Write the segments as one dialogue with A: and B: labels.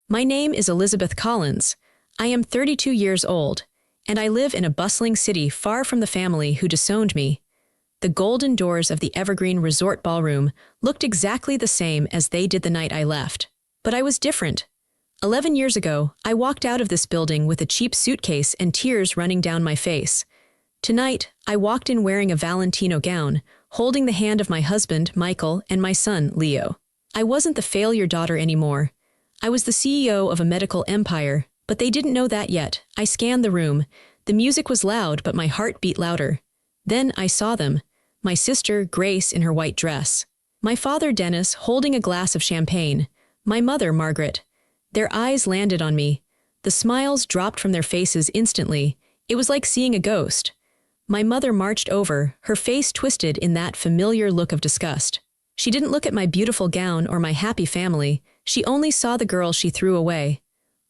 A: My name is Elizabeth Collins. I am 32 years old, and I live in a bustling city far from the family who disowned me. The golden doors of the Evergreen Resort Ballroom looked exactly the same as they did the night I left. But I was different. 11 years ago, I walked out of this building with a cheap suitcase and tears running down my face. Tonight, I walked in wearing a Valentino gown, holding the hand of my husband, Michael, and my son, Leo. I wasn't the failure daughter anymore. I was the CEO of a medical empire, but they didn't know that yet. I scanned the room. The music was loud, but my heart beat louder. Then I saw them. My sister, Grace, in her white dress. My father, Dennis, holding a glass of champagne. My mother, Margaret. Their eyes landed on me. The smiles dropped from their faces instantly. It was like seeing a ghost. My mother marched over, her face twisted in that familiar look of disgust. She didn't look at my beautiful gown or my happy family. She only saw the girl she threw away.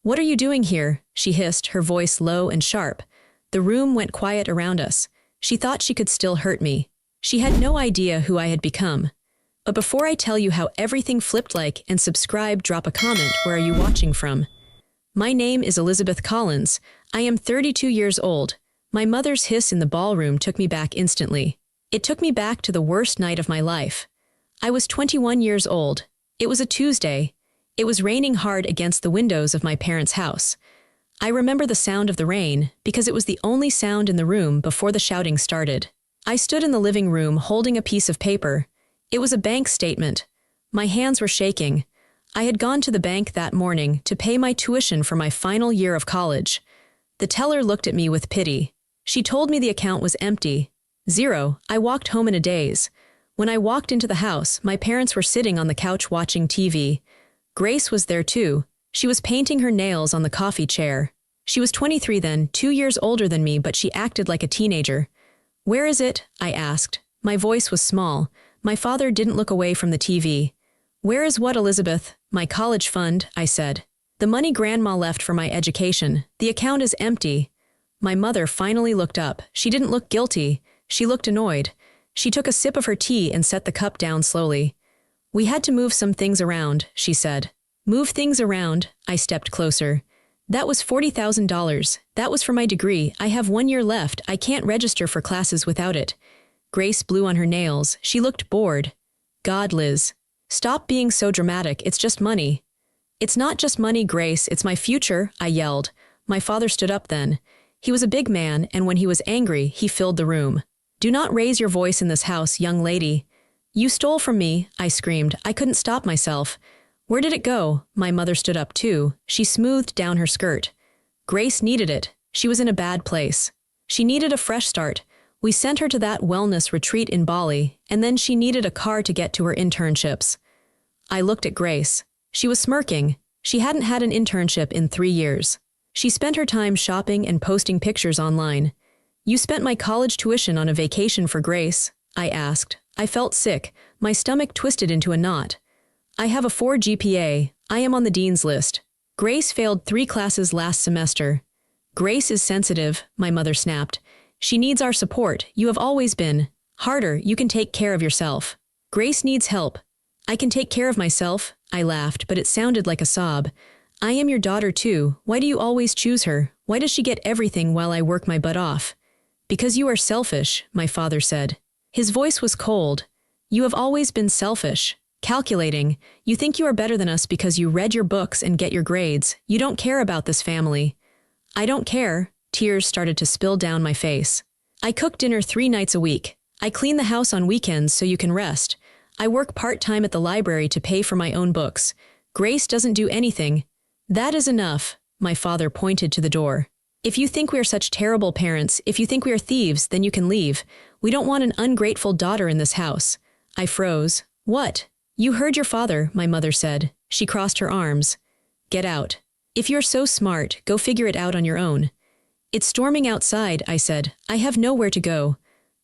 A: "What are you doing here?" she hissed, her voice low and sharp. The room went quiet around us. She thought she could still hurt me. She had no idea who I had become. But before I tell you how everything flipped, like and subscribe, drop a comment. Where are you watching from? My name is Elizabeth Collins. I am 32 years old. My mother's hiss in the ballroom took me back instantly. It took me back to the worst night of my life. I was 21 years old. It was a Tuesday. It was raining hard against the windows of my parents' house. I remember the sound of the rain because it was the only sound in the room before the shouting started. I stood in the living room holding a piece of paper. It was a bank statement. My hands were shaking. I had gone to the bank that morning to pay my tuition for my final year of college. The teller looked at me with pity. She told me the account was empty. Zero. I walked home in a daze. When I walked into the house, my parents were sitting on the couch watching TV. Grace was there too. She was painting her nails on the coffee chair. She was 23 then, 2 years older than me, but she acted like a teenager. "Where is it?" I asked. My voice was small. My father didn't look away from the TV. "Where is what, Elizabeth?" "My college fund," I said. "The money Grandma left for my education. The account is empty." My mother finally looked up. She didn't look guilty. She looked annoyed. She took a sip of her tea and set the cup down slowly. "We had to move some things around," she said. "Move things around?" I stepped closer. "That was $40,000. That was for my degree. I have 1 year left. I can't register for classes without it." Grace blew on her nails. She looked bored. "God, Liz. Stop being so dramatic. It's just money." "It's not just money, Grace. It's my future," I yelled. My father stood up then. He was a big man, and when he was angry, he filled the room. "Do not raise your voice in this house, young lady." "You stole from me," I screamed. I couldn't stop myself. "Where did it go?" My mother stood up too. She smoothed down her skirt. Grace needed it. She was in a bad place. She needed a fresh start. We sent her to that wellness retreat in Bali, and then she needed a car to get to her internships. I looked at Grace. She was smirking. She hadn't had an internship in 3 years. She spent her time shopping and posting pictures online. "You spent my college tuition on a vacation for Grace?" I asked. I felt sick. My stomach twisted into a knot. "I have a 4 GPA. I am on the dean's list. Grace failed 3 classes last semester." "Grace is sensitive," my mother snapped. "She needs our support. You have always been. Harder, you can take care of yourself." "Grace needs help." "I can take care of myself," I laughed, but it sounded like a sob. "I am your daughter too. Why do you always choose her? Why does she get everything while I work my butt off?" "Because you are selfish," my father said. His voice was cold. "You have always been selfish. Calculating. You think you are better than us because you read your books and get your grades. You don't care about this family." "I don't care." Tears started to spill down my face. "I cook dinner 3 nights a week. I clean the house on weekends so you can rest. I work part-time at the library to pay for my own books. Grace doesn't do anything." "That is enough." My father pointed to the door. "If you think we are such terrible parents, if you think we are thieves, then you can leave. We don't want an ungrateful daughter in this house." I froze. "What?" "You heard your father," my mother said. She crossed her arms. "Get out. If you're so smart, go figure it out on your own." "It's storming outside," I said. "I have nowhere to go."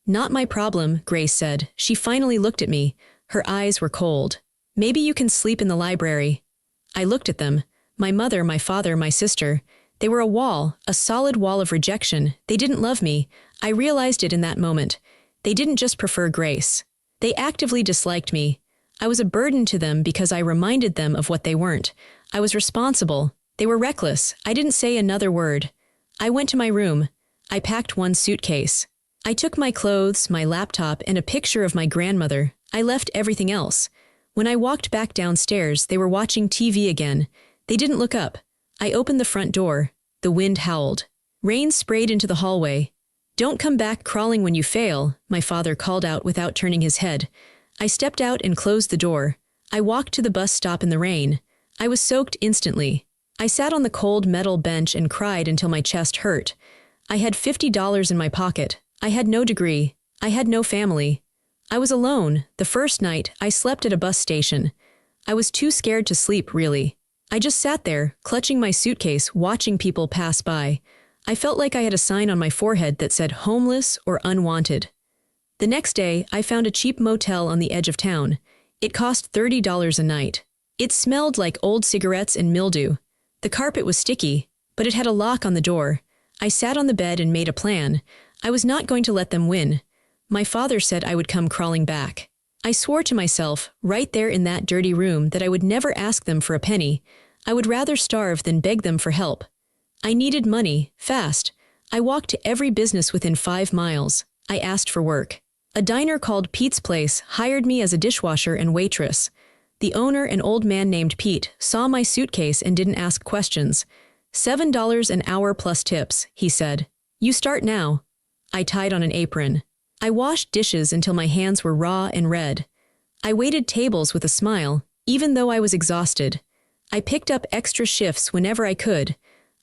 A: "Not my problem," Grace said. She finally looked at me. Her eyes were cold. "Maybe you can sleep in the library." I looked at them. My mother, my father, my sister. They were a wall, a solid wall of rejection. They didn't love me. I realized it in that moment. They didn't just prefer Grace. They actively disliked me. I was a burden to them because I reminded them of what they weren't. I was responsible. They were reckless. I didn't say another word. I went to my room. I packed one suitcase. I took my clothes, my laptop, and a picture of my grandmother. I left everything else. When I walked back downstairs, they were watching TV again. They didn't look up. I opened the front door. The wind howled. Rain sprayed into the hallway. "Don't come back crawling when you fail," my father called out without turning his head. I stepped out and closed the door. I walked to the bus stop in the rain. I was soaked instantly. I sat on the cold metal bench and cried until my chest hurt. I had $50 in my pocket. I had no degree. I had no family. I was alone. The first night, I slept at a bus station. I was too scared to sleep, really. I just sat there, clutching my suitcase, watching people pass by. I felt like I had a sign on my forehead that said homeless or unwanted. The next day, I found a cheap motel on the edge of town. It cost $30 a night. It smelled like old cigarettes and mildew. The carpet was sticky, but it had a lock on the door. I sat on the bed and made a plan. I was not going to let them win. My father said I would come crawling back. I swore to myself, right there in that dirty room, that I would never ask them for a penny. I would rather starve than beg them for help. I needed money, fast. I walked to every business within 5 miles. I asked for work. A diner called Pete's Place hired me as a dishwasher and waitress. The owner, an old man named Pete, saw my suitcase and didn't ask questions. $7 an hour plus tips, he said. "You start now." I tied on an apron. I washed dishes until my hands were raw and red. I waited tables with a smile, even though I was exhausted. I picked up extra shifts whenever I could.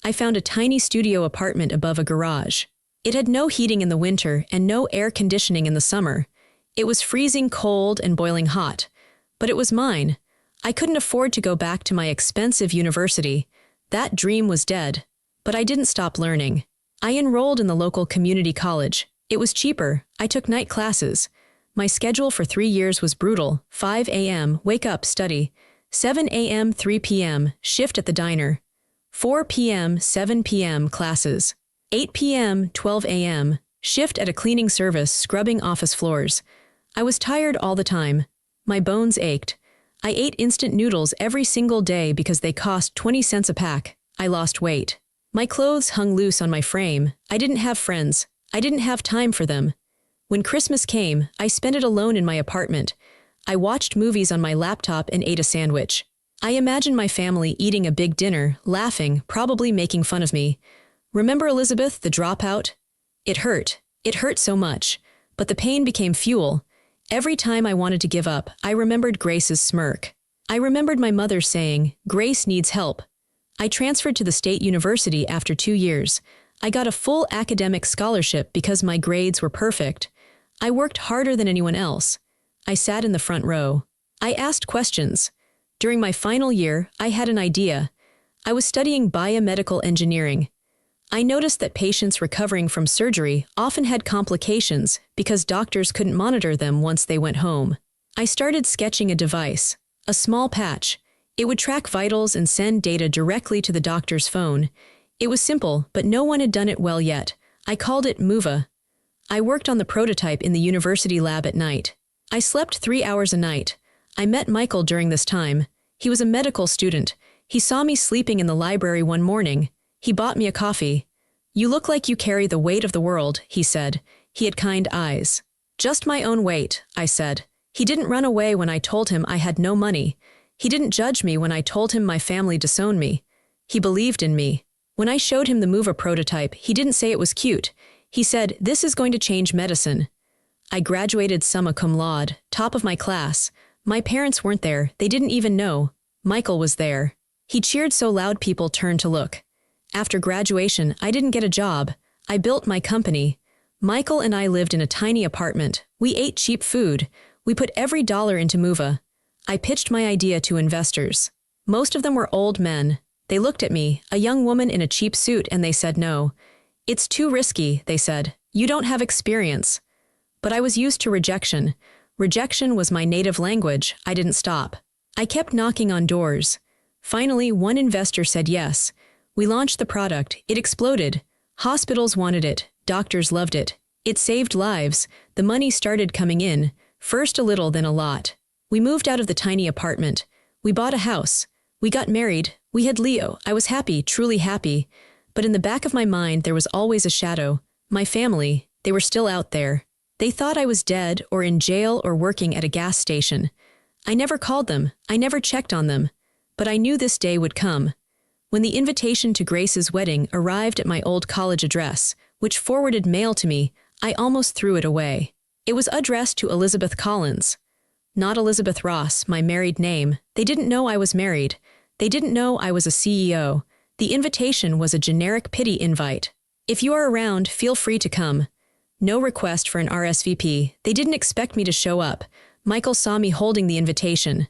A: I found a tiny studio apartment above a garage. It had no heating in the winter and no air conditioning in the summer. It was freezing cold and boiling hot. But it was mine. I couldn't afford to go back to my expensive university. That dream was dead. But I didn't stop learning. I enrolled in the local community college. It was cheaper. I took night classes. My schedule for 3 years was brutal. 5 a.m., wake up, study. 7 a.m., 3 p.m., shift at the diner. 4 p.m., 7 p.m., classes. 8 p.m., 12 a.m., shift at a cleaning service, scrubbing office floors. I was tired all the time. My bones ached. I ate instant noodles every single day because they cost 20 cents a pack. I lost weight. My clothes hung loose on my frame. I didn't have friends. I didn't have time for them. When Christmas came, I spent it alone in my apartment. I watched movies on my laptop and ate a sandwich. I imagined my family eating a big dinner, laughing, probably making fun of me. Remember Elizabeth, the dropout? It hurt. It hurt so much. But the pain became fuel. Every time I wanted to give up, I remembered Grace's smirk. I remembered my mother saying, "Grace needs help." I transferred to the state university after 2 years. I got a full academic scholarship because my grades were perfect. I worked harder than anyone else. I sat in the front row. I asked questions. During my final year, I had an idea. I was studying biomedical engineering. I noticed that patients recovering from surgery often had complications because doctors couldn't monitor them once they went home. I started sketching a device, a small patch. It would track vitals and send data directly to the doctor's phone. It was simple, but no one had done it well yet. I called it MOVA. I worked on the prototype in the university lab at night. I slept 3 hours a night. I met Michael during this time. He was a medical student. He saw me sleeping in the library one morning. He bought me a coffee. "You look like you carry the weight of the world," he said. He had kind eyes. "Just my own weight," I said. He didn't run away when I told him I had no money. He didn't judge me when I told him my family disowned me. He believed in me. When I showed him the MOVA prototype, he didn't say it was cute. He said, "This is going to change medicine." I graduated summa cum laude, top of my class. My parents weren't there. They didn't even know. Michael was there. He cheered so loud people turned to look. After graduation, I didn't get a job. I built my company. Michael and I lived in a tiny apartment. We ate cheap food. We put every dollar into MOVA. I pitched my idea to investors. Most of them were old men. They looked at me, a young woman in a cheap suit, and they said no. "It's too risky," they said. "You don't have experience." But I was used to rejection. Rejection was my native language. I didn't stop. I kept knocking on doors. Finally, one investor said yes. We launched the product. It exploded. Hospitals wanted it. Doctors loved it. It saved lives. The money started coming in, first a little, then a lot. We moved out of the tiny apartment. We bought a house. We got married. We had Leo. I was happy, truly happy. But in the back of my mind there was always a shadow. My family, they were still out there. They thought I was dead or in jail or working at a gas station. I never called them, I never checked on them. But I knew this day would come. When the invitation to Grace's wedding arrived at my old college address, which forwarded mail to me, I almost threw it away. It was addressed to Elizabeth Collins. Not Elizabeth Ross, my married name. They didn't know I was married. They didn't know I was a CEO. The invitation was a generic pity invite. If you are around, feel free to come. No request for an RSVP. They didn't expect me to show up. Michael saw me holding the invitation.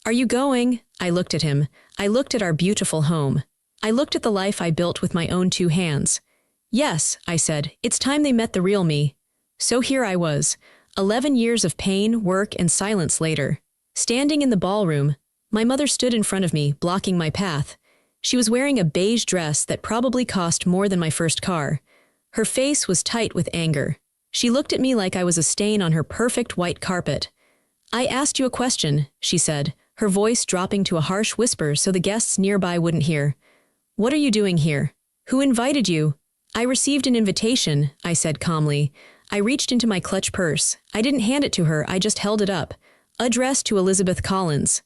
A: Are you going? I looked at him. I looked at our beautiful home. I looked at the life I built with my own 2 hands. Yes, I said, it's time they met the real me. So here I was, 11 years of pain, work, and silence later. Standing in the ballroom, my mother stood in front of me, blocking my path. She was wearing a beige dress that probably cost more than my first car. Her face was tight with anger. She looked at me like I was a stain on her perfect white carpet. I asked you a question, she said, her voice dropping to a harsh whisper so the guests nearby wouldn't hear. What are you doing here? Who invited you? I received an invitation, I said calmly. I reached into my clutch purse. I didn't hand it to her, I just held it up. Addressed to Elizabeth Collins.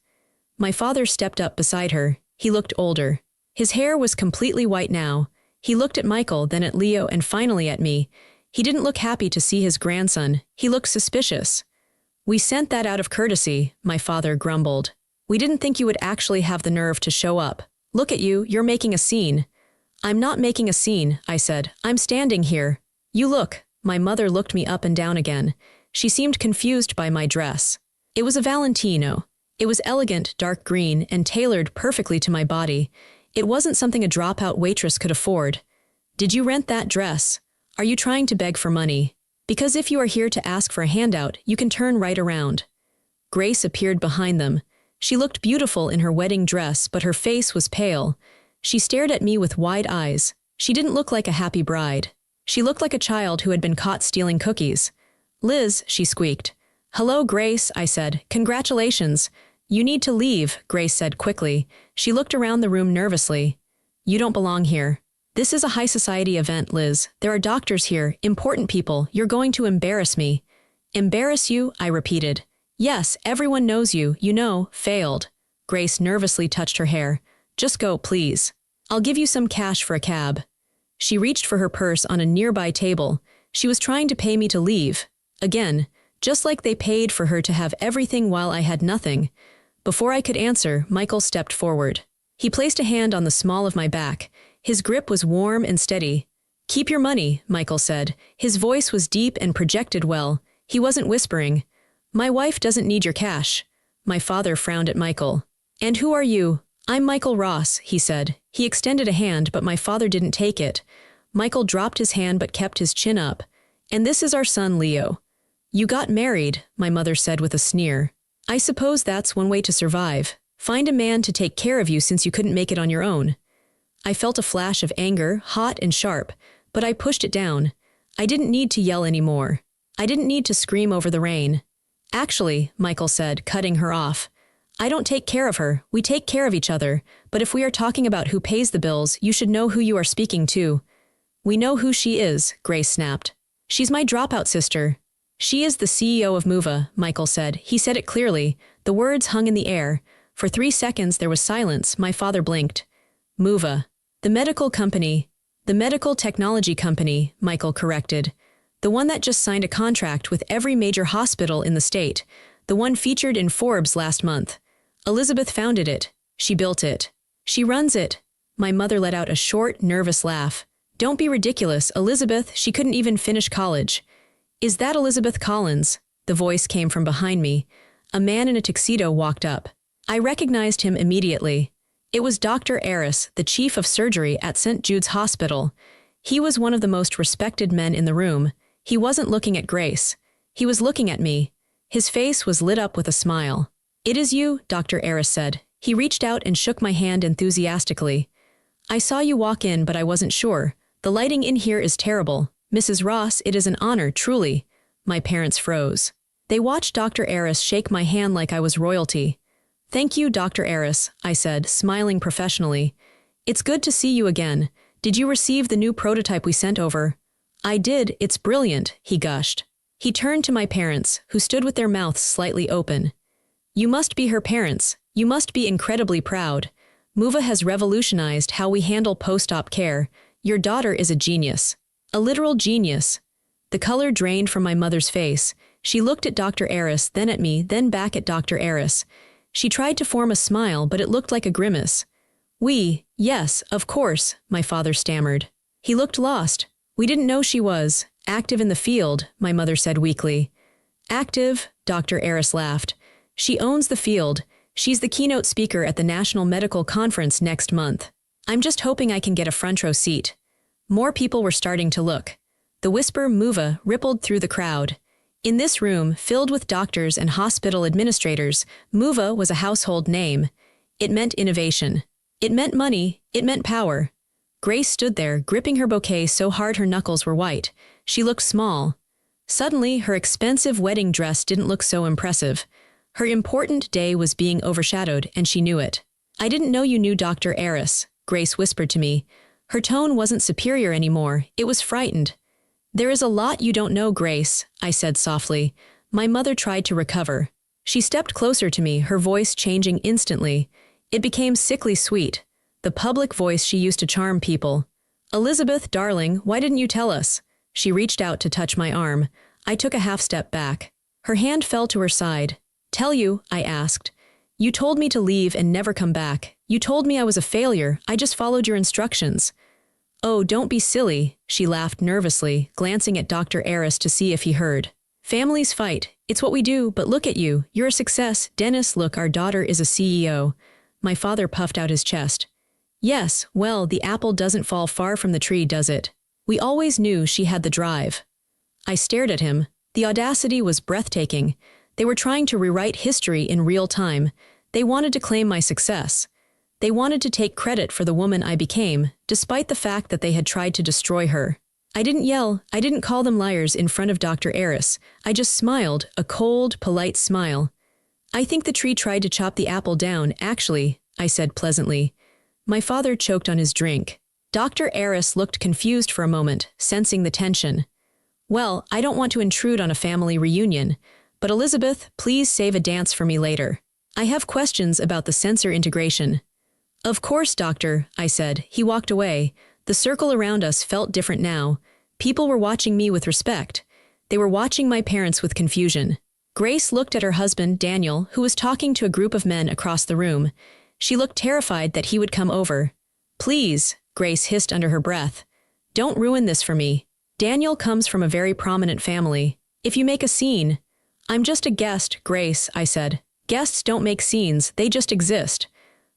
A: My father stepped up beside her. He looked older. His hair was completely white now. He looked at Michael, then at Leo, and finally at me. He didn't look happy to see his grandson. He looked suspicious. We sent that out of courtesy, my father grumbled. We didn't think you would actually have the nerve to show up. Look at you, you're making a scene. I'm not making a scene, I said. I'm standing here. You look. My mother looked me up and down again. She seemed confused by my dress. It was a Valentino. It was elegant, dark green, and tailored perfectly to my body. It wasn't something a dropout waitress could afford. Did you rent that dress? Are you trying to beg for money? Because if you are here to ask for a handout, you can turn right around. Grace appeared behind them. She looked beautiful in her wedding dress, but her face was pale. She stared at me with wide eyes. She didn't look like a happy bride. She looked like a child who had been caught stealing cookies. Liz, she squeaked. Hello, Grace, I said. Congratulations. You need to leave, Grace said quickly. She looked around the room nervously. You don't belong here. This is a high society event, Liz. There are doctors here, important people. You're going to embarrass me. Embarrass you? I repeated. Yes, everyone knows you, failed. Grace nervously touched her hair. Just go, please. I'll give you some cash for a cab. She reached for her purse on a nearby table. She was trying to pay me to leave. Again, just like they paid for her to have everything while I had nothing. Before I could answer, Michael stepped forward. He placed a hand on the small of my back. His grip was warm and steady. Keep your money, Michael said. His voice was deep and projected well. He wasn't whispering. My wife doesn't need your cash. My father frowned at Michael. And who are you? I'm Michael Ross, he said. He extended a hand, but my father didn't take it. Michael dropped his hand but kept his chin up. And this is our son, Leo. You got married, my mother said with a sneer. I suppose that's one way to survive. Find a man to take care of you since you couldn't make it on your own. I felt a flash of anger, hot and sharp, but I pushed it down. I didn't need to yell anymore. I didn't need to scream over the rain. Actually, Michael said, cutting her off. I don't take care of her, we take care of each other, but if we are talking about who pays the bills, you should know who you are speaking to. We know who she is, Grace snapped. She's my dropout sister. She is the CEO of Mova, Michael said. He said it clearly. The words hung in the air. For 3 seconds there was silence. My father blinked. Mova. The medical company. The medical technology company, Michael corrected. The one that just signed a contract with every major hospital in the state. The one featured in Forbes last month. Elizabeth founded it. She built it. She runs it. My mother let out a short, nervous laugh. Don't be ridiculous, Elizabeth. She couldn't even finish college. Is that Elizabeth Collins? The voice came from behind me. A man in a tuxedo walked up. I recognized him immediately. It was Dr. Aris, the chief of surgery at St. Jude's Hospital. He was one of the most respected men in the room. He wasn't looking at Grace. He was looking at me. His face was lit up with a smile. It is you, Dr. Aris said. He reached out and shook my hand enthusiastically. I saw you walk in, but I wasn't sure. The lighting in here is terrible. Mrs. Ross, it is an honor, truly. My parents froze. They watched Dr. Aris shake my hand like I was royalty. Thank you, Dr. Eris, I said, smiling professionally. It's good to see you again. Did you receive the new prototype we sent over? I did, it's brilliant, he gushed. He turned to my parents, who stood with their mouths slightly open. You must be her parents. You must be incredibly proud. Muva has revolutionized how we handle post-op care. Your daughter is a genius. A literal genius. The color drained from my mother's face. She looked at Dr. Eris, then at me, then back at Dr. Eris. She tried to form a smile, but it looked like a grimace. Yes, of course, my father stammered. He looked lost. We didn't know she was active in the field, my mother said weakly. Active? Dr. Eris laughed. She owns the field. She's the keynote speaker at the National Medical Conference next month. I'm just hoping I can get a front row seat. More people were starting to look. The whisper Muva rippled through the crowd. In this room, filled with doctors and hospital administrators, Muva was a household name. It meant innovation. It meant money. It meant power. Grace stood there, gripping her bouquet so hard her knuckles were white. She looked small. Suddenly, her expensive wedding dress didn't look so impressive. Her important day was being overshadowed, and she knew it. I didn't know you knew Dr. Eris, Grace whispered to me. Her tone wasn't superior anymore, it was frightened. There is a lot you don't know, Grace, I said softly. My mother tried to recover. She stepped closer to me, her voice changing instantly. It became sickly sweet, the public voice she used to charm people. Elizabeth, darling, why didn't you tell us? She reached out to touch my arm. I took a half step back. Her hand fell to her side. Tell you? I asked. You told me to leave and never come back. You told me I was a failure. I just followed your instructions. Oh, don't be silly, she laughed nervously, glancing at Dr. Eris to see if he heard. Families fight. It's what we do, but look at you. You're a success. Dennis, look, our daughter is a CEO. My father puffed out his chest. Yes, well, the apple doesn't fall far from the tree, does it? We always knew she had the drive. I stared at him. The audacity was breathtaking. They were trying to rewrite history in real time. They wanted to claim my success. They wanted to take credit for the woman I became, despite the fact that they had tried to destroy her. I didn't yell. I didn't call them liars in front of Dr. Eris. I just smiled, a cold, polite smile. I think the tree tried to chop the apple down, actually, I said pleasantly. My father choked on his drink. Dr. Eris looked confused for a moment, sensing the tension. Well, I don't want to intrude on a family reunion, but Elizabeth, please save a dance for me later. I have questions about the sensor integration. Of course, doctor, I said. He walked away. The circle around us felt different now. People were watching me with respect. They were watching my parents with confusion. Grace looked at her husband, Daniel, who was talking to a group of men across the room. She looked terrified that he would come over. Please, Grace hissed under her breath. Don't ruin this for me. Daniel comes from a very prominent family. If you make a scene... I'm just a guest, Grace, I said. Guests don't make scenes, they just exist.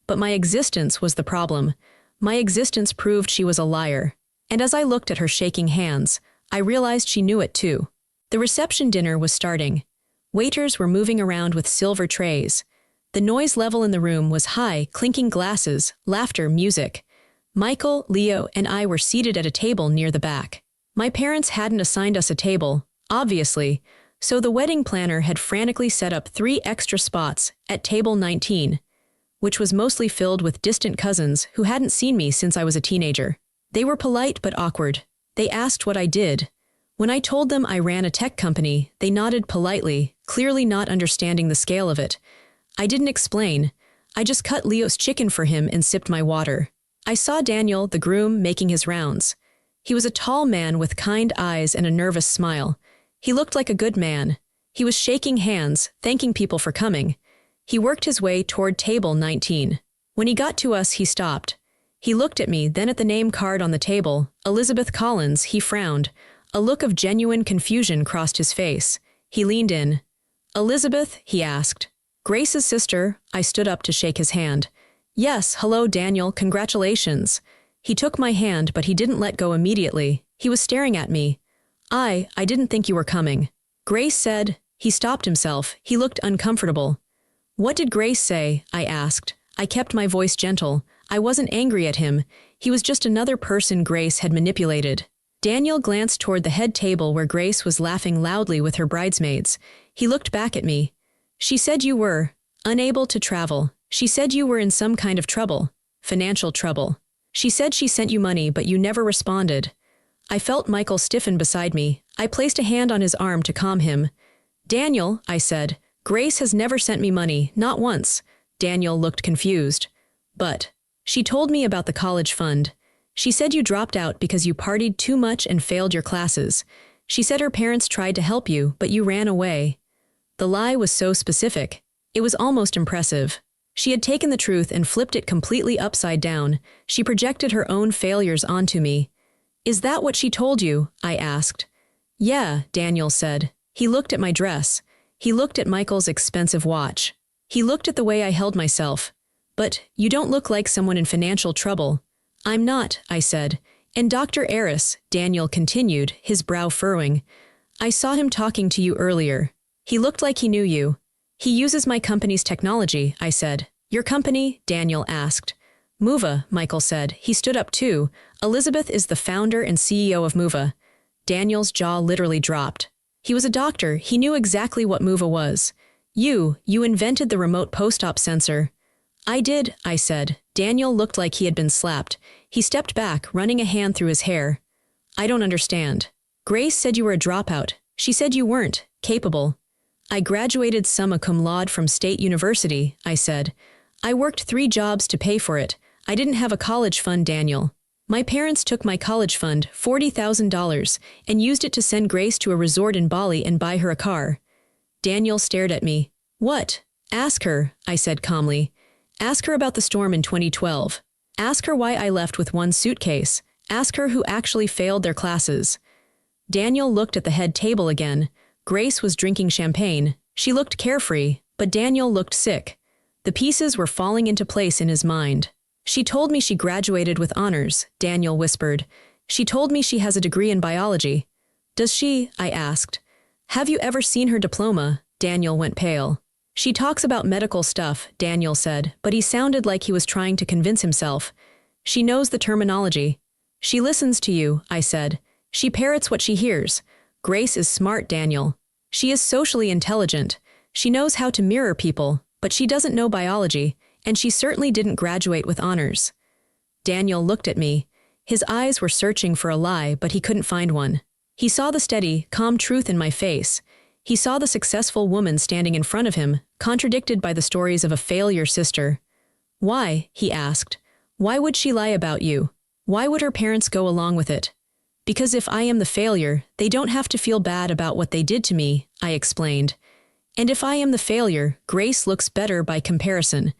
A: But my existence was the problem. My existence proved she was a liar. And as I looked at her shaking hands, I realized she knew it too. The reception dinner was starting. Waiters were moving around with silver trays. The noise level in the room was high, clinking glasses, laughter, music. Michael, Leo, and I were seated at a table near the back. My parents hadn't assigned us a table, obviously, so the wedding planner had frantically set up 3 extra spots at table 19, which was mostly filled with distant cousins who hadn't seen me since I was a teenager. They were polite but awkward. They asked what I did. When I told them I ran a tech company, they nodded politely, clearly not understanding the scale of it. I didn't explain. I just cut Leo's chicken for him and sipped my water. I saw Daniel, the groom, making his rounds. He was a tall man with kind eyes and a nervous smile. He looked like a good man. He was shaking hands, thanking people for coming. He worked his way toward table 19. When he got to us, he stopped. He looked at me, then at the name card on the table, Elizabeth Collins. He frowned. A look of genuine confusion crossed his face. He leaned in. Elizabeth? He asked. Grace's sister. I stood up to shake his hand. Yes, hello, Daniel, congratulations. He took my hand, but he didn't let go immediately. He was staring at me. I didn't think you were coming. Grace said. He stopped himself. He looked uncomfortable. What did Grace say? I asked. I kept my voice gentle. I wasn't angry at him. He was just another person Grace had manipulated. Daniel glanced toward the head table where Grace was laughing loudly with her bridesmaids. He looked back at me. She said you were. Unable to travel. She said you were in some kind of trouble. Financial trouble. She said she sent you money but you never responded. I felt Michael stiffen beside me. I placed a hand on his arm to calm him. Daniel, I said, Grace has never sent me money, not once. Daniel looked confused. But she told me about the college fund. She said you dropped out because you partied too much and failed your classes. She said her parents tried to help you, but you ran away. The lie was so specific. It was almost impressive. She had taken the truth and flipped it completely upside down. She projected her own failures onto me. Is that what she told you? I asked. Yeah, Daniel said. He looked at my dress. He looked at Michael's expensive watch. He looked at the way I held myself. But you don't look like someone in financial trouble. I'm not, I said. And Dr. Eris, Daniel continued, his brow furrowing. I saw him talking to you earlier. He looked like he knew you. He uses my company's technology, I said. Your company? Daniel asked. Muva, Michael said. He stood up too. Elizabeth is the founder and CEO of Muva. Daniel's jaw literally dropped. He was a doctor. He knew exactly what Muva was. You invented the remote post-op sensor. I did, I said. Daniel looked like he had been slapped. He stepped back, running a hand through his hair. I don't understand. Grace said you were a dropout. She said you weren't capable. I graduated summa cum laude from State University, I said. I worked 3 jobs to pay for it. I didn't have a college fund, Daniel. My parents took my college fund, $40,000, and used it to send Grace to a resort in Bali and buy her a car. Daniel stared at me. What? Ask her, I said calmly. Ask her about the storm in 2012. Ask her why I left with 1 suitcase. Ask her who actually failed their classes. Daniel looked at the head table again. Grace was drinking champagne. She looked carefree, but Daniel looked sick. The pieces were falling into place in his mind. She told me she graduated with honors, Daniel whispered. She told me she has a degree in biology. Does she? I asked. Have you ever seen her diploma? Daniel went pale. She talks about medical stuff, Daniel said, but he sounded like he was trying to convince himself. She knows the terminology. She listens to you, I said. She parrots what she hears. Grace is smart, Daniel. She is socially intelligent. She knows how to mirror people, but she doesn't know biology, and she certainly didn't graduate with honors. Daniel looked at me. His eyes were searching for a lie, but he couldn't find one. He saw the steady, calm truth in my face. He saw the successful woman standing in front of him, contradicted by the stories of a failure sister. Why? He asked. Why would she lie about you? Why would her parents go along with it? Because if I am the failure, they don't have to feel bad about what they did to me, I explained. And if I am the failure, Grace looks better by comparison.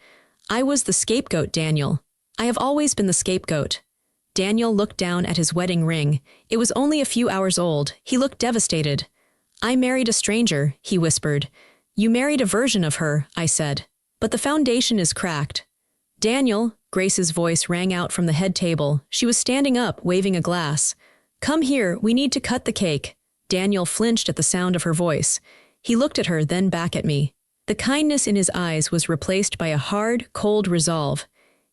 A: I was the scapegoat, Daniel. I have always been the scapegoat. Daniel looked down at his wedding ring. It was only a few hours old. He looked devastated. I married a stranger, he whispered. You married a version of her, I said. But the foundation is cracked. Daniel, Grace's voice rang out from the head table. She was standing up, waving a glass. Come here, we need to cut the cake. Daniel flinched at the sound of her voice. He looked at her, then back at me. The kindness in his eyes was replaced by a hard, cold resolve.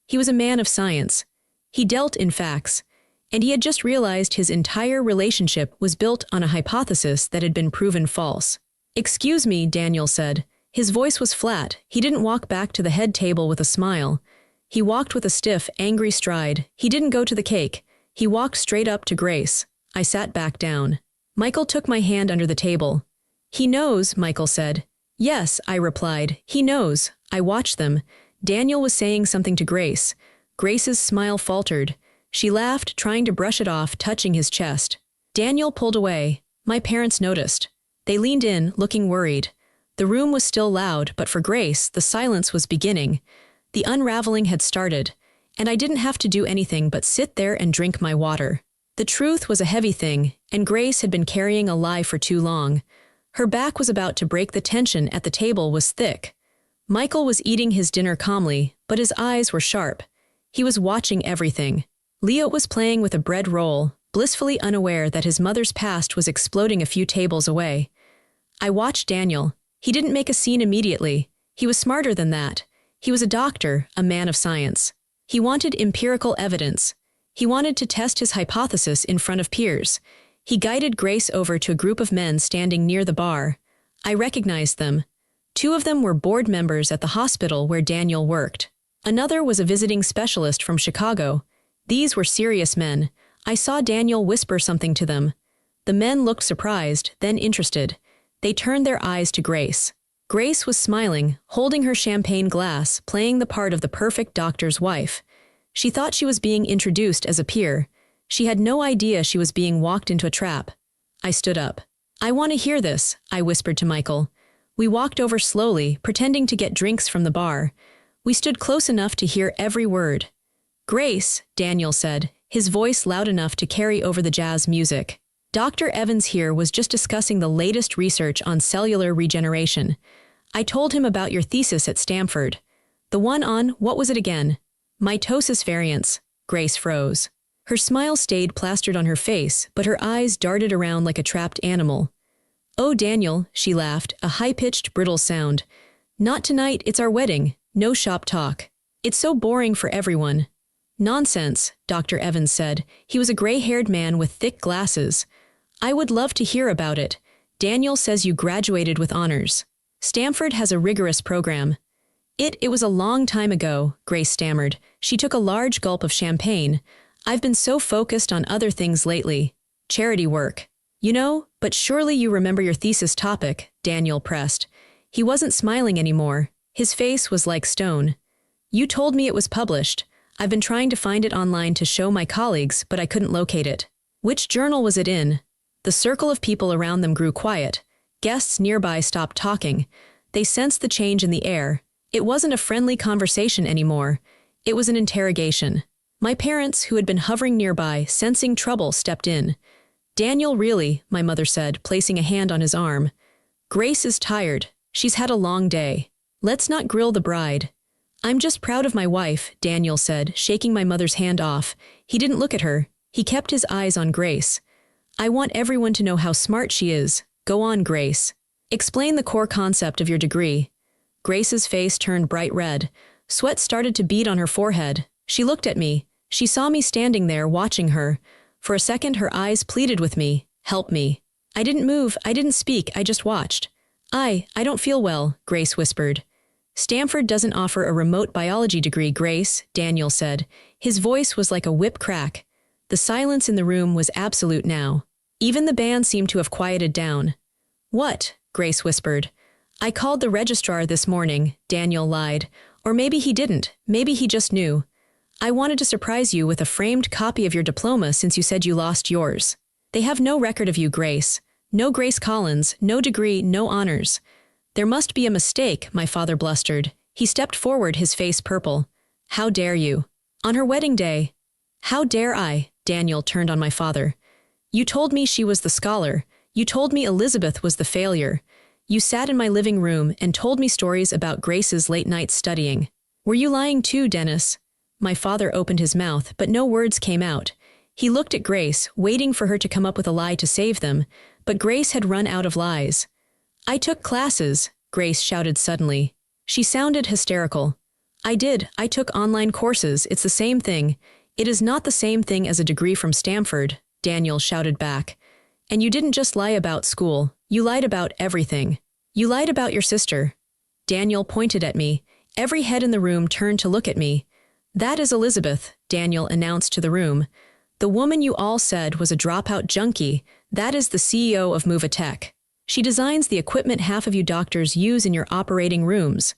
A: He was a man of science. He dealt in facts. And he had just realized his entire relationship was built on a hypothesis that had been proven false. Excuse me, Daniel said. His voice was flat. He didn't walk back to the head table with a smile. He walked with a stiff, angry stride. He didn't go to the cake. He walked straight up to Grace. I sat back down. Michael took my hand under the table. He knows, Michael said. Yes, I replied. He knows. I watched them. Daniel was saying something to Grace. Grace's smile faltered. She laughed, trying to brush it off, touching his chest. Daniel pulled away. My parents noticed. They leaned in, looking worried. The room was still loud, but for Grace, the silence was beginning. The unraveling had started, and I didn't have to do anything but sit there and drink my water. The truth was a heavy thing, and Grace had been carrying a lie for too long. Her back was about to break. The tension at the table was thick. Michael was eating his dinner calmly, but his eyes were sharp. He was watching everything. Leo was playing with a bread roll, blissfully unaware that his mother's past was exploding a few tables away. I watched Daniel. He didn't make a scene immediately. He was smarter than that. He was a doctor, a man of science. He wanted empirical evidence. He wanted to test his hypothesis in front of peers. He guided Grace over to a group of men standing near the bar. I recognized them. Two of them were board members at the hospital where Daniel worked. Another was a visiting specialist from Chicago. These were serious men. I saw Daniel whisper something to them. The men looked surprised, then interested. They turned their eyes to Grace. Grace was smiling, holding her champagne glass, playing the part of the perfect doctor's wife. She thought she was being introduced as a peer. She had no idea she was being walked into a trap. I stood up. "I want to hear this," I whispered to Michael. We walked over slowly, pretending to get drinks from the bar. We stood close enough to hear every word. "Grace," Daniel said, his voice loud enough to carry over the jazz music. "Dr. Evans here was just discussing the latest research on cellular regeneration. I told him about your thesis at Stanford. The one on, what was it again? Mitosis variants." Grace froze. Her smile stayed plastered on her face, but her eyes darted around like a trapped animal. "Oh, Daniel," she laughed, a high-pitched, brittle sound. "Not tonight, it's our wedding. No shop talk. It's so boring for everyone." "Nonsense," Dr. Evans said. He was a gray-haired man with thick glasses. "I would love to hear about it. Daniel says you graduated with honors. Stanford has a rigorous program." It was a long time ago," Grace stammered. She took a large gulp of champagne. "I've been so focused on other things lately. Charity work. You know, but surely you remember your thesis topic," Daniel pressed. He wasn't smiling anymore. His face was like stone. "You told me it was published. I've been trying to find it online to show my colleagues, but I couldn't locate it." "Which journal was it in?" The circle of people around them grew quiet. Guests nearby stopped talking. They sensed the change in the air. It wasn't a friendly conversation anymore. It was an interrogation. My parents, who had been hovering nearby, sensing trouble, stepped in. "Daniel, really," my mother said, placing a hand on his arm. "Grace is tired. She's had a long day. Let's not grill the bride." "I'm just proud of my wife," Daniel said, shaking my mother's hand off. He didn't look at her. He kept his eyes on Grace. "I want everyone to know how smart she is. Go on, Grace. Explain the core concept of your degree." Grace's face turned bright red. Sweat started to bead on her forehead. She looked at me. She saw me standing there, watching her. For a second, her eyes pleaded with me. "Help me." I didn't move, I didn't speak, I just watched. I don't feel well," Grace whispered. "Stanford doesn't offer a remote biology degree, Grace," Daniel said. His voice was like a whip crack. The silence in the room was absolute now. Even the band seemed to have quieted down. "What?" Grace whispered. "I called the registrar this morning," Daniel lied. "Or maybe he didn't, maybe he just knew. I wanted to surprise you with a framed copy of your diploma since you said you lost yours. They have no record of you, Grace. No Grace Collins, no degree, no honors." "There must be a mistake," my father blustered. He stepped forward, his face purple. "How dare you? On her wedding day." "How dare I?" Daniel turned on my father. "You told me she was the scholar. You told me Elizabeth was the failure. You sat in my living room and told me stories about Grace's late nights studying. Were you lying too, Dennis?" My father opened his mouth, but no words came out. He looked at Grace, waiting for her to come up with a lie to save them, but Grace had run out of lies. "I took classes," Grace shouted suddenly. She sounded hysterical. "I did. I took online courses. It's the same thing." "It is not the same thing as a degree from Stanford," Daniel shouted back. "And you didn't just lie about school. You lied about everything. You lied about your sister." Daniel pointed at me. Every head in the room turned to look at me. "That is Elizabeth," Daniel announced to the room. "The woman you all said was a dropout junkie. That is the CEO of Movatech. She designs the equipment half of you doctors use in your operating rooms."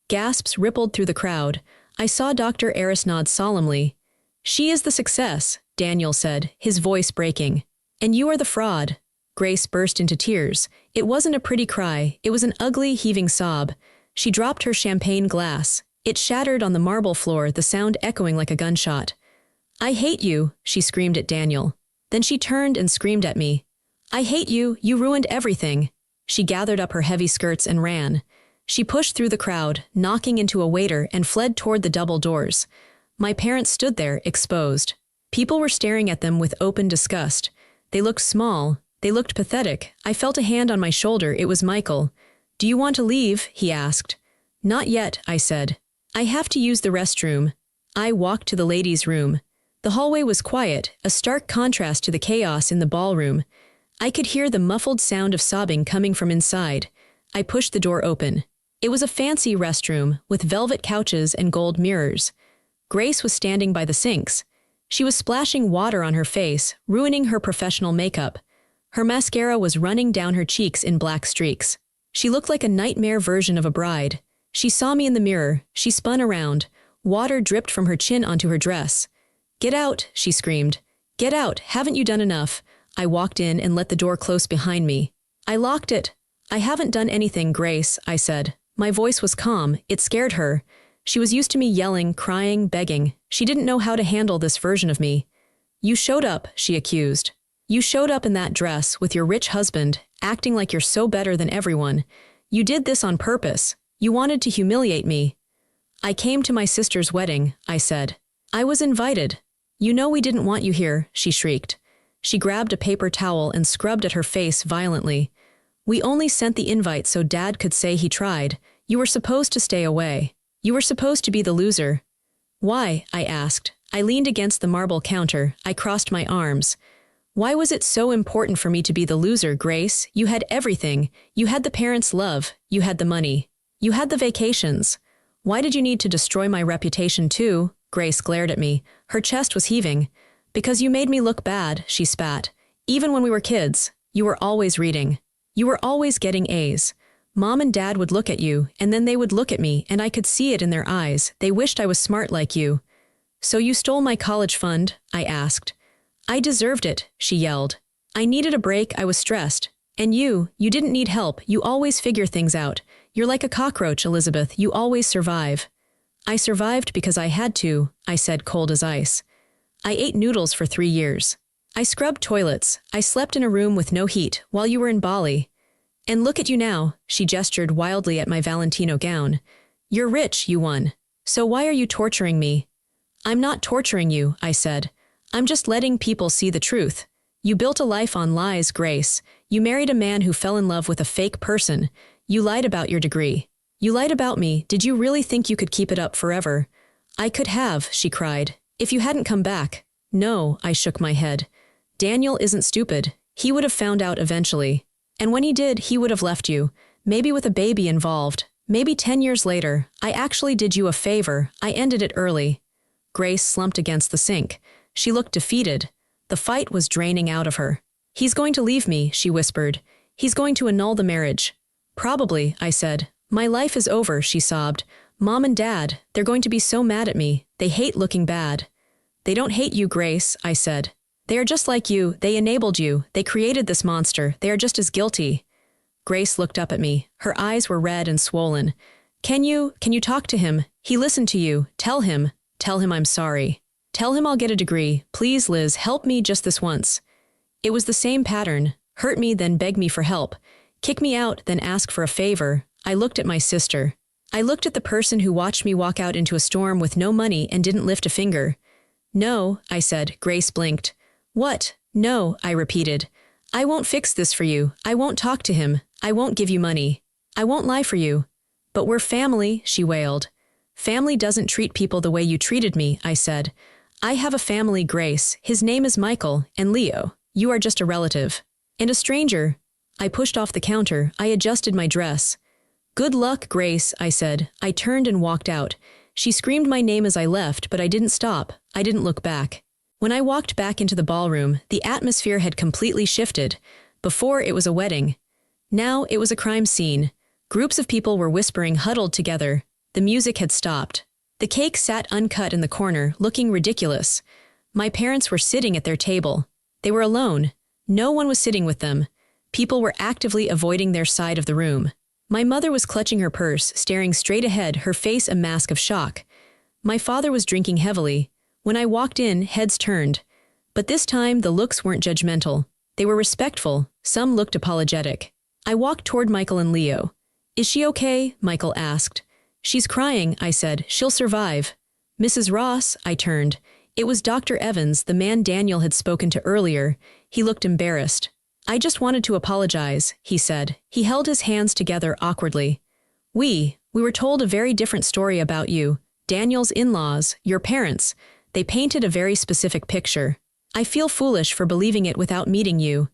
A: Gasps rippled through the crowd. I saw Dr. Eris nod solemnly. "She is the success," Daniel said, his voice breaking. "And you are the fraud." Grace burst into tears. It wasn't a pretty cry, it was an ugly, heaving sob. She dropped her champagne glass. It shattered on the marble floor, the sound echoing like a gunshot. "I hate you," she screamed at Daniel. Then she turned and screamed at me. "I hate you, you ruined everything." She gathered up her heavy skirts and ran. She pushed through the crowd, knocking into a waiter, and fled toward the double doors. My parents stood there, exposed. People were staring at them with open disgust. They looked small. They looked pathetic. I felt a hand on my shoulder. It was Michael. "Do you want to leave?" he asked. "Not yet," I said. "I have to use the restroom." I walked to the ladies' room. The hallway was quiet, a stark contrast to the chaos in the ballroom. I could hear the muffled sound of sobbing coming from inside. I pushed the door open. It was a fancy restroom with velvet couches and gold mirrors. Grace was standing by the sinks. She was splashing water on her face, ruining her professional makeup. Her mascara was running down her cheeks in black streaks. She looked like a nightmare version of a bride. She saw me in the mirror. She spun around. Water dripped from her chin onto her dress. "Get out," she screamed. "Get out, haven't you done enough?" I walked in and let the door close behind me. I locked it. "I haven't done anything, Grace," I said. My voice was calm. It scared her. She was used to me yelling, crying, begging. She didn't know how to handle this version of me. "You showed up," she accused. "You showed up in that dress with your rich husband, acting like you're so better than everyone. You did this on purpose. You wanted to humiliate me." "I came to my sister's wedding," I said. "I was invited." "You know we didn't want you here," she shrieked. She grabbed a paper towel and scrubbed at her face violently. "We only sent the invite so Dad could say he tried. You were supposed to stay away. You were supposed to be the loser." "Why?" I asked. I leaned against the marble counter. I crossed my arms. "Why was it so important for me to be the loser, Grace? You had everything. You had the parents' love. You had the money. You had the vacations. Why did you need to destroy my reputation too?" Grace glared at me. Her chest was heaving. "Because you made me look bad," she spat. "Even when we were kids, you were always reading. You were always getting A's. Mom and Dad would look at you, and then they would look at me, and I could see it in their eyes. They wished I was smart like you." "So you stole my college fund?" I asked. "I deserved it," she yelled. "I needed a break, I was stressed. And you didn't need help, you always figure things out. You're like a cockroach, Elizabeth, you always survive." "I survived because I had to," I said, cold as ice. "I ate noodles for 3 years. I scrubbed toilets. I slept in a room with no heat while you were in Bali. And look at you now," she gestured wildly at my Valentino gown. "You're rich, you won. So why are you torturing me?" "I'm not torturing you," I said. "I'm just letting people see the truth. You built a life on lies, Grace. You married a man who fell in love with a fake person. You lied about your degree. You lied about me. Did you really think you could keep it up forever?" "I could have," she cried, "if you hadn't come back." "No," I shook my head. "Daniel isn't stupid. He would have found out eventually. And when he did, he would have left you. Maybe with a baby involved. Maybe 10 years later. I actually did you a favor. I ended it early." Grace slumped against the sink. She looked defeated. The fight was draining out of her. "He's going to leave me," she whispered. "He's going to annul the marriage." "Probably," I said. "My life is over," she sobbed. "Mom and Dad, they're going to be so mad at me. They hate looking bad." "They don't hate you, Grace," I said. "They are just like you. They enabled you. They created this monster. They are just as guilty." Grace looked up at me. Her eyes were red and swollen. Can you talk to him? He listened to you. Tell him I'm sorry. Tell him I'll get a degree. Please, Liz, help me just this once." It was the same pattern. Hurt me, then beg me for help. Kick me out, then ask for a favor. I looked at my sister. I looked at the person who watched me walk out into a storm with no money and didn't lift a finger. "No," I said. Grace blinked. "What? No," I repeated. "I won't fix this for you. I won't talk to him. I won't give you money. I won't lie for you." "But we're family," she wailed. "Family doesn't treat people the way you treated me," I said. "I have a family, Grace. His name is Michael, and Leo. You are just a relative. And a stranger." I pushed off the counter. I adjusted my dress. "Good luck, Grace," I said. I turned and walked out. She screamed my name as I left, but I didn't stop. I didn't look back. When I walked back into the ballroom, the atmosphere had completely shifted. Before, it was a wedding. Now, it was a crime scene. Groups of people were whispering, huddled together. The music had stopped. The cake sat uncut in the corner, looking ridiculous. My parents were sitting at their table. They were alone. No one was sitting with them. People were actively avoiding their side of the room. My mother was clutching her purse, staring straight ahead, her face a mask of shock. My father was drinking heavily. When I walked in, heads turned. But this time, the looks weren't judgmental. They were respectful. Some looked apologetic. I walked toward Michael and Leo. "Is she okay?" Michael asked. "She's crying," I said. "She'll survive." "Mrs. Ross," I turned. It was Dr. Evans, the man Daniel had spoken to earlier. He looked embarrassed. "I just wanted to apologize," he said. He held his hands together awkwardly. We were told a very different story about you. Daniel's in-laws, your parents. They painted a very specific picture. I feel foolish for believing it without meeting you."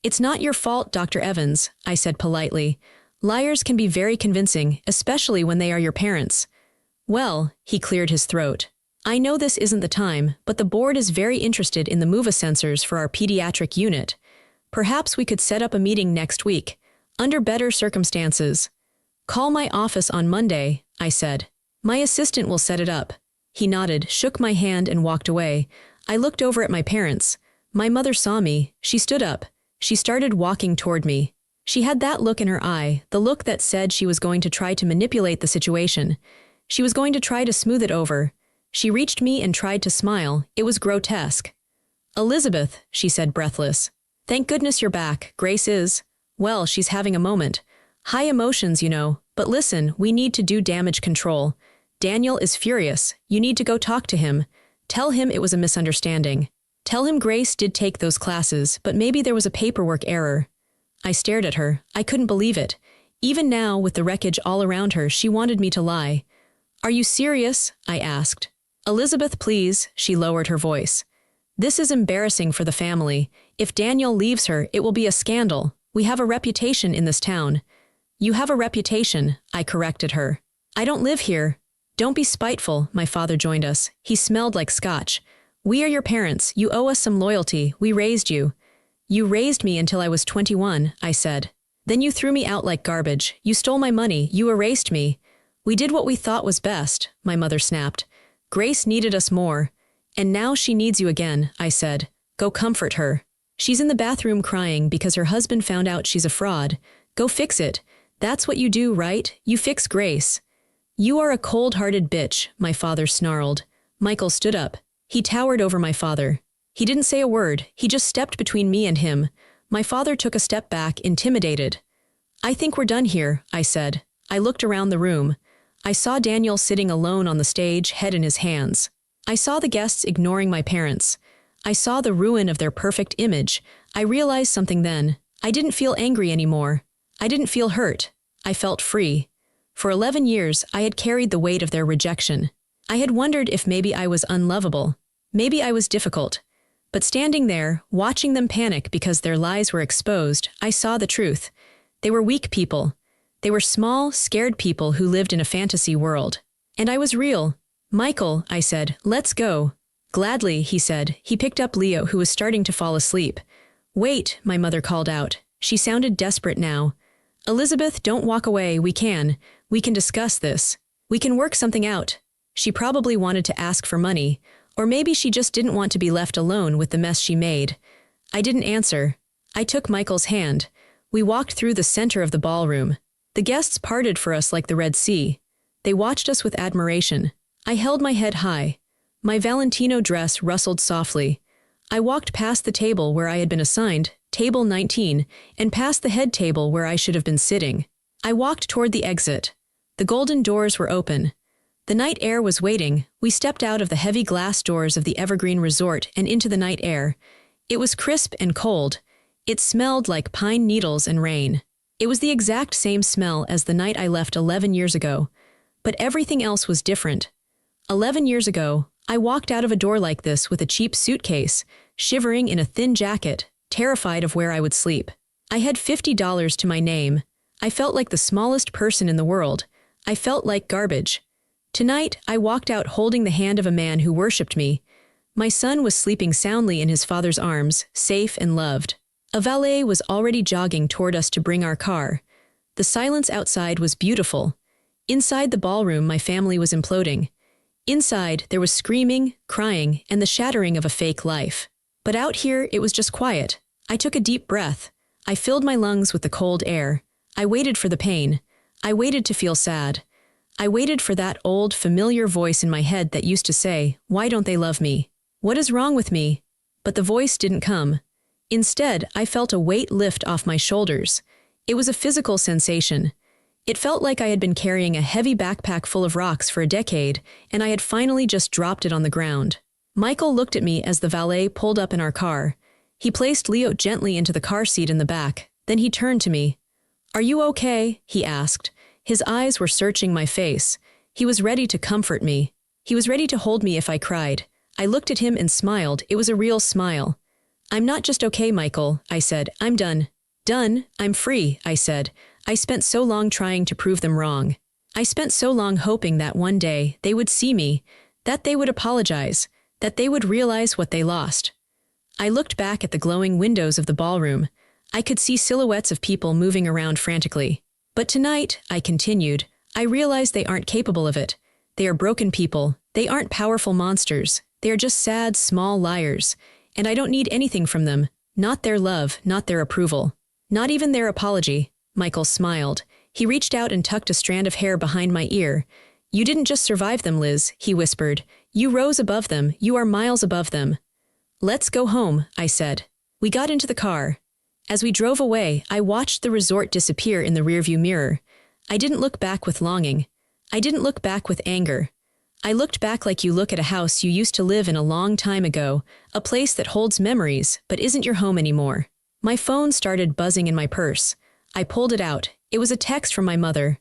A: "It's not your fault, Dr. Evans," I said politely. Liars can be very convincing, especially when they are your parents. Well, he cleared his throat. I know this isn't the time, but the board is very interested in the MOVA sensors for our pediatric unit. Perhaps we could set up a meeting next week, under better circumstances. Call my office on Monday, I said. My assistant will set it up. He nodded, shook my hand and walked away. I looked over at my parents. My mother saw me. She stood up. She started walking toward me. She had that look in her eye, the look that said she was going to try to manipulate the situation. She was going to try to smooth it over. She reached me and tried to smile. It was grotesque. Elizabeth, she said breathless. Thank goodness you're back. Grace is. Well, she's having a moment. High emotions, you know. But listen, we need to do damage control. Daniel is furious. You need to go talk to him. Tell him it was a misunderstanding. Tell him Grace did take those classes, but maybe there was a paperwork error. I stared at her. I couldn't believe it. Even now, with the wreckage all around her, she wanted me to lie. Are you serious? I asked. Elizabeth, please, she lowered her voice. This is embarrassing for the family. If Daniel leaves her, it will be a scandal. We have a reputation in this town. You have a reputation, I corrected her. I don't live here. Don't be spiteful, my father joined us. He smelled like scotch. We are your parents. You owe us some loyalty. We raised you. You raised me until I was 21, I said. Then you threw me out like garbage. You stole my money. You erased me. We did what we thought was best, my mother snapped. Grace needed us more. And now she needs you again, I said. Go comfort her. She's in the bathroom crying because her husband found out she's a fraud. Go fix it. That's what you do, right? You fix Grace. You are a cold-hearted bitch, my father snarled. Michael stood up. He towered over my father. He didn't say a word. He just stepped between me and him. My father took a step back, intimidated. I think we're done here, I said. I looked around the room. I saw Daniel sitting alone on the stage, head in his hands. I saw the guests ignoring my parents. I saw the ruin of their perfect image. I realized something then. I didn't feel angry anymore. I didn't feel hurt. I felt free. For 11 years, I had carried the weight of their rejection. I had wondered if maybe I was unlovable. Maybe I was difficult. But standing there, watching them panic because their lies were exposed, I saw the truth. They were weak people. They were small, scared people who lived in a fantasy world. And I was real. Michael, I said, let's go. Gladly, he said. He picked up Leo, who was starting to fall asleep. Wait, my mother called out. She sounded desperate now. Elizabeth, don't walk away. We can discuss this. We can work something out. She probably wanted to ask for money, or maybe she just didn't want to be left alone with the mess she made. I didn't answer. I took Michael's hand. We walked through the center of the ballroom. The guests parted for us like the Red Sea. They watched us with admiration. I held my head high. My Valentino dress rustled softly. I walked past the table where I had been assigned, table 19, and past the head table where I should have been sitting. I walked toward the exit. The golden doors were open. The night air was waiting. We stepped out of the heavy glass doors of the Evergreen Resort and into the night air. It was crisp and cold. It smelled like pine needles and rain. It was the exact same smell as the night I left 11 years ago. But everything else was different. 11 years ago, I walked out of a door like this with a cheap suitcase, shivering in a thin jacket, terrified of where I would sleep. I had $50 to my name. I felt like the smallest person in the world. I felt like garbage. Tonight, I walked out holding the hand of a man who worshipped me. My son was sleeping soundly in his father's arms, safe and loved. A valet was already jogging toward us to bring our car. The silence outside was beautiful. Inside the ballroom, my family was imploding. Inside, there was screaming, crying, and the shattering of a fake life. But out here, it was just quiet. I took a deep breath. I filled my lungs with the cold air. I waited for the pain. I waited to feel sad. I waited for that old, familiar voice in my head that used to say, "Why don't they love me? What is wrong with me?" But the voice didn't come. Instead, I felt a weight lift off my shoulders. It was a physical sensation. It felt like I had been carrying a heavy backpack full of rocks for a decade, and I had finally just dropped it on the ground. Michael looked at me as the valet pulled up in our car. He placed Leo gently into the car seat in the back. Then he turned to me. "Are you okay?" he asked. His eyes were searching my face. He was ready to comfort me. He was ready to hold me if I cried. I looked at him and smiled. It was a real smile. "I'm not just okay, Michael," I said. "I'm done." "Done? I'm free," I said. I spent so long trying to prove them wrong. I spent so long hoping that one day they would see me, that they would apologize, that they would realize what they lost. I looked back at the glowing windows of the ballroom. I could see silhouettes of people moving around frantically. But tonight, I continued, I realize they aren't capable of it. They are broken people. They aren't powerful monsters. They are just sad, small liars. And I don't need anything from them. Not their love, not their approval. Not even their apology. Michael smiled. He reached out and tucked a strand of hair behind my ear. You didn't just survive them, Liz, he whispered. You rose above them. You are miles above them. Let's go home, I said. We got into the car. As we drove away, I watched the resort disappear in the rearview mirror. I didn't look back with longing. I didn't look back with anger. I looked back like you look at a house you used to live in a long time ago, a place that holds memories but isn't your home anymore. My phone started buzzing in my purse. I pulled it out. It was a text from my mother.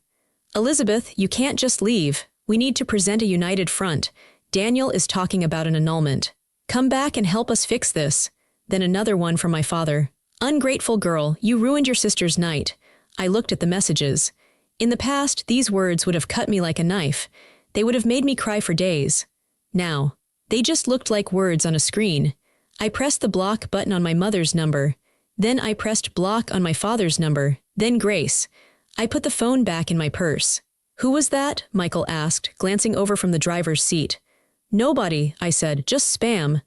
A: Elizabeth, you can't just leave. We need to present a united front. Daniel is talking about an annulment. Come back and help us fix this. Then another one from my father. Ungrateful girl, you ruined your sister's night. I looked at the messages. In the past, these words would have cut me like a knife. They would have made me cry for days. Now, they just looked like words on a screen. I pressed the block button on my mother's number. Then I pressed block on my father's number. Then Grace. I put the phone back in my purse. Who was that? Michael asked, glancing over from the driver's seat. Nobody, I said, just spam.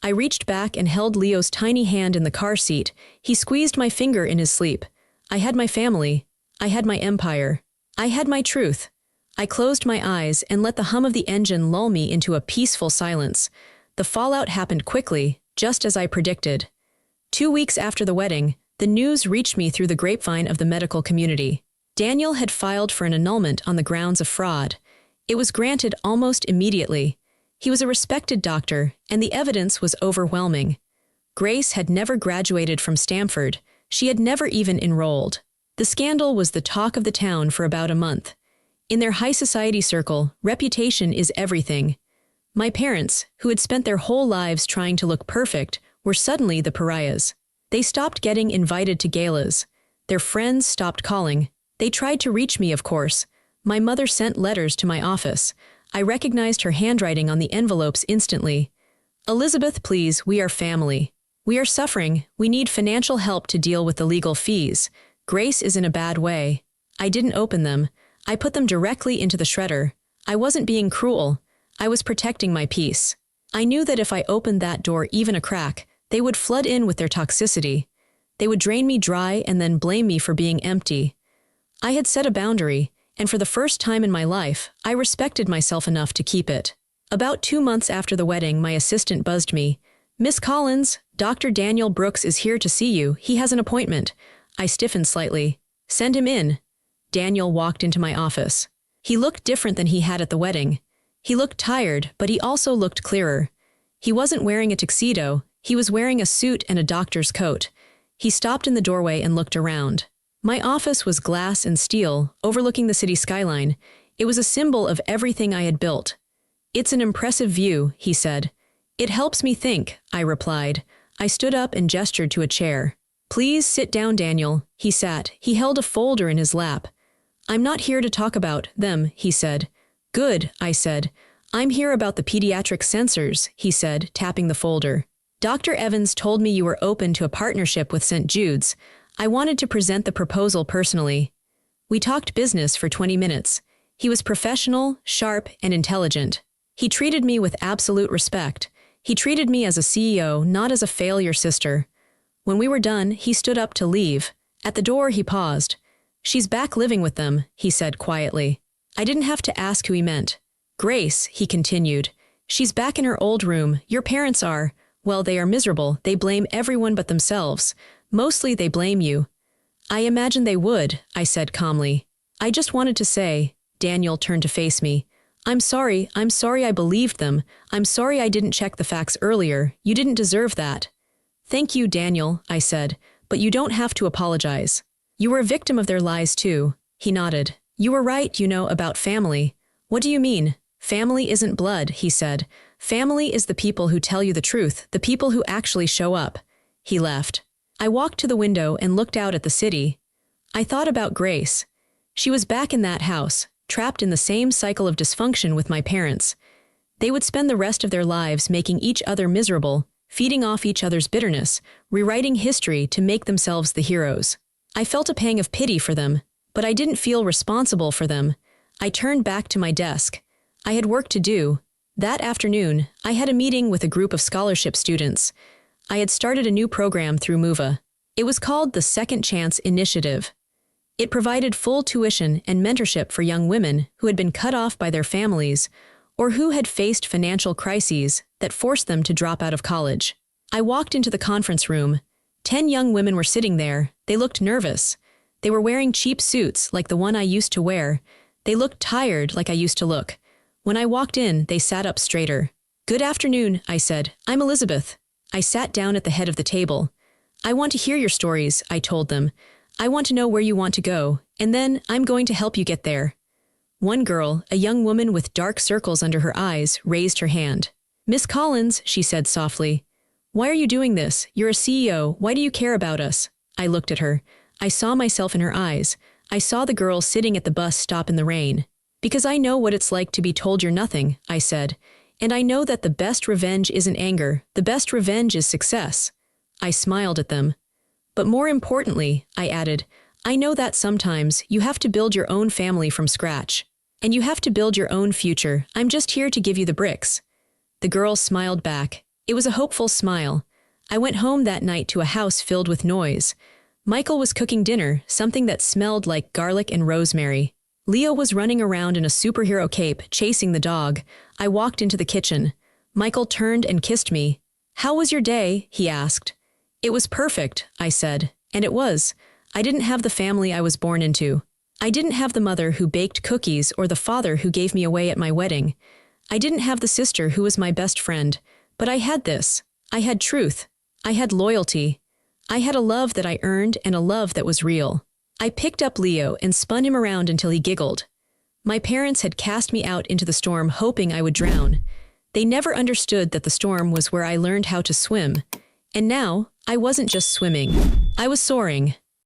A: I reached back and held Leo's tiny hand in the car seat. He squeezed my finger in his sleep. I had my family. I had my empire. I had my truth. I closed my eyes and let the hum of the engine lull me into a peaceful silence. The fallout happened quickly, just as I predicted. 2 weeks after the wedding, the news reached me through the grapevine of the medical community. Daniel had filed for an annulment on the grounds of fraud. It was granted almost immediately. He was a respected doctor, and the evidence was overwhelming. Grace had never graduated from Stanford. She had never even enrolled. The scandal was the talk of the town for about a month. In their high society circle, reputation is everything. My parents, who had spent their whole lives trying to look perfect, were suddenly the pariahs. They stopped getting invited to galas. Their friends stopped calling. They tried to reach me, of course. My mother sent letters to my office. I recognized her handwriting on the envelopes instantly. Elizabeth, please, we are family. We are suffering. We need financial help to deal with the legal fees. Grace is in a bad way. I didn't open them. I put them directly into the shredder. I wasn't being cruel. I was protecting my peace. I knew that if I opened that door even a crack, they would flood in with their toxicity. They would drain me dry and then blame me for being empty. I had set a boundary, and for the first time in my life, I respected myself enough to keep it. About 2 months after the wedding, my assistant buzzed me. Miss Collins, Dr. Daniel Brooks is here to see you. He has an appointment. I stiffened slightly. Send him in. Daniel walked into my office. He looked different than he had at the wedding. He looked tired, but he also looked clearer. He wasn't wearing a tuxedo. He was wearing a suit and a doctor's coat. He stopped in the doorway and looked around. My office was glass and steel, overlooking the city skyline. It was a symbol of everything I had built. It's an impressive view, he said. It helps me think, I replied. I stood up and gestured to a chair. Please sit down, Daniel. He sat. He held a folder in his lap. I'm not here to talk about them, he said. Good, I said. I'm here about the pediatric sensors, he said, tapping the folder. Dr. Evans told me you were open to a partnership with St. Jude's. I wanted to present the proposal personally. We talked business for 20 minutes. He was professional, sharp, and intelligent. He treated me with absolute respect. He treated me as a CEO, not as a failure sister. When we were done, he stood up to leave. At the door, he paused. She's back living with them, he said quietly. I didn't have to ask who he meant. Grace, he continued. She's back in her old room. Your parents are, well, they are miserable. They blame everyone but themselves. Mostly they blame you. I imagine they would, I said calmly. I just wanted to say, Daniel turned to face me. I'm sorry I believed them. I'm sorry I didn't check the facts earlier. You didn't deserve that. Thank you, Daniel, I said, but you don't have to apologize. You were a victim of their lies too. He nodded. You were right, about family. What do you mean? Family isn't blood, he said. Family is the people who tell you the truth, the people who actually show up. He left. I walked to the window and looked out at the city. I thought about Grace. She was back in that house, trapped in the same cycle of dysfunction with my parents. They would spend the rest of their lives making each other miserable, feeding off each other's bitterness, rewriting history to make themselves the heroes. I felt a pang of pity for them, but I didn't feel responsible for them. I turned back to my desk. I had work to do. That afternoon, I had a meeting with a group of scholarship students. I had started a new program through MOVA. It was called the Second Chance Initiative. It provided full tuition and mentorship for young women who had been cut off by their families or who had faced financial crises that forced them to drop out of college. I walked into the conference room. 10 young women were sitting there. They looked nervous. They were wearing cheap suits like the one I used to wear. They looked tired like I used to look. When I walked in, they sat up straighter. "Good afternoon," I said. "I'm Elizabeth." I sat down at the head of the table. "I want to hear your stories," I told them. "I want to know where you want to go, and then I'm going to help you get there." One girl, a young woman with dark circles under her eyes, raised her hand. "Miss Collins," she said softly, "why are you doing this? You're a CEO. Why do you care about us?" I looked at her. I saw myself in her eyes. I saw the girl sitting at the bus stop in the rain. "Because I know what it's like to be told you're nothing," I said. "And I know that the best revenge isn't anger. The best revenge is success." I smiled at them. "But more importantly," I added, "I know that sometimes you have to build your own family from scratch. And you have to build your own future. I'm just here to give you the bricks." The girl smiled back. It was a hopeful smile. I went home that night to a house filled with noise. Michael was cooking dinner, something that smelled like garlic and rosemary. Leo was running around in a superhero cape, chasing the dog. I walked into the kitchen. Michael turned and kissed me. "How was your day?" he asked. "It was perfect," I said. And it was. I didn't have the family I was born into. I didn't have the mother who baked cookies or the father who gave me away at my wedding. I didn't have the sister who was my best friend. But I had this. I had truth. I had loyalty. I had a love that I earned and a love that was real. I picked up Leo and spun him around until he giggled. My parents had cast me out into the storm hoping I would drown. They never understood that the storm was where I learned how to swim. And now, I wasn't just swimming. I was soaring.